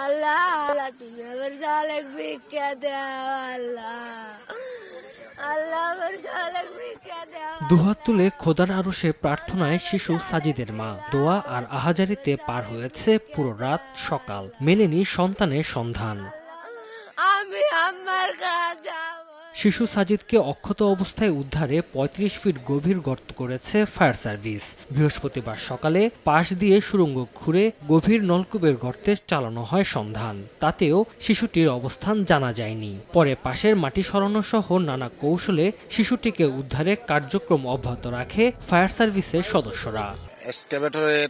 আল্লাহ আল্লাহ তুমি আমার শালাক ভিক্ষা দাও আল্লাহ আল্লাহ আমার শালাক ভিক্ষা দাও। দুহাত তুলে খোদার আরশে প্রার্থনায় শিশু সাজিদের মা। দোয়া আর আহাজারিতে পার হয়েছে পুরো রাত সকাল, মেলেনি সন্তানের সন্ধান। আমি আমার কাছে শিশু সাজিদকে অক্ষত অবস্থায় উদ্ধারে ৩৫ ফিট গভীর গর্ত করেছে ফায়ার সার্ভিস। বৃহস্পতিবার সকালে পাশ দিয়ে সুড়ঙ্গ খুঁড়ে গভীর নলকূপের গর্তে চালানো হয় সন্ধান। তাতেও শিশুটির অবস্থান জানা যায়নি। পরে পাশের মাটি সরানো সহ নানা কৌশলে শিশুটিকে উদ্ধারে কার্যক্রম অব্যাহত রাখে ফায়ার সার্ভিসের সদস্যরা। এক্সকাভেটরের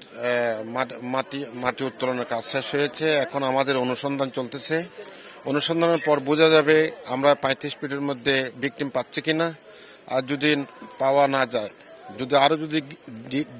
মাটি উত্তোলনের কাজ শেষ হয়েছে, এখন আমাদের অনুসন্ধান চলতেছে। অনুসন্ধানের পর বোঝা যাবে আমরা ৩৫ ফিটের মধ্যে ভিকটিম পাচ্ছি কিনা। আর যদি পাওয়া না যায়, যদি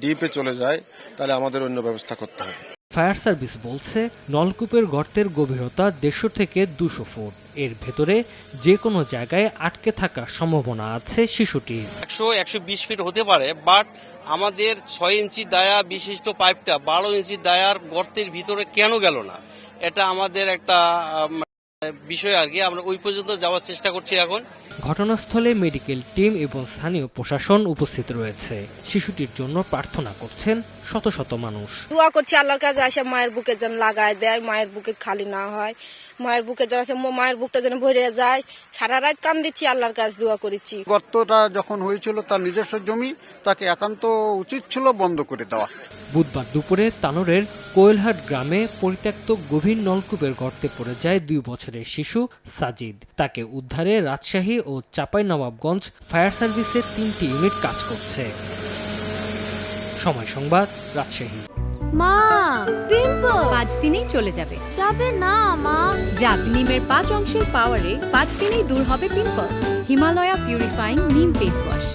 ডিপে চলে যায়, তাহলে আমাদের অন্য ব্যবস্থা করতে হবে। ফায়ার সার্ভিস বলছে নলকূপের গর্তের গভীরতা ১৫০ থেকে ২০০ ফুট। এর ভেতরে যে কোনো জায়গায় আটকে থাকার সম্ভাবনা আছে শিশুটির। ১০০-১২০ ফিট হতে পারে, বাট আমাদের ৬ ইঞ্চি ডায়া বিশিষ্ট পাইপটা ১২ ইঞ্চি ডায়ার গর্তের ভিতরে কেন গেল না, এটা আমাদের একটা বিষয় আর কি। আমরা ওই পর্যন্ত যাওয়ার চেষ্টা করছি এখন। ঘটনাস্থলে মেডিকেল টিম এবং স্থানীয় প্রশাসন উপস্থিত রয়েছে। শিশুটির জন্য প্রার্থনা করছেন শত শত মানুষ। দোয়া করছি আল্লাহর কাছে আসে মায়ের বুকে যেন লাগায় দেয়, মায়ের বুকে খালি না হয়, মায়ের বুকে যেন আসে মায়ের বুকটা যেন ভরে যায়। সারা রাত কান দিচ্ছি, আল্লাহর কাছে দোয়া করেছি। গর্তটা যখন হয়েছিল তার নিজস্ব জমি, তাকে একান্ত উচিত ছিল বন্ধ করে দেওয়া। বুধবার দুপুরে তানোরের কোয়েলহাট গ্রামে পরিত্যক্ত গভীর নলকূপের গর্তে পড়ে যায় ২ বছরের শিশু সাজিদ। তাকে উদ্ধারে রাজশাহী ও চাঁপাইনবাবগঞ্জ ফায়ার সার্ভিসের ৩টি ইউনিট কাজ করছে। সময় সংবাদ, রাজশাহী। মা, পিম্পল ৫ দিনেই চলে যাবে। যাবে না মা। যাক, নিমের ৫ অংশের পাওয়ারে ৫ দিনেই দূর হবে পিম্পল। হিমালয়া পিউরিফাইং নিম ফেস ওয়াশ।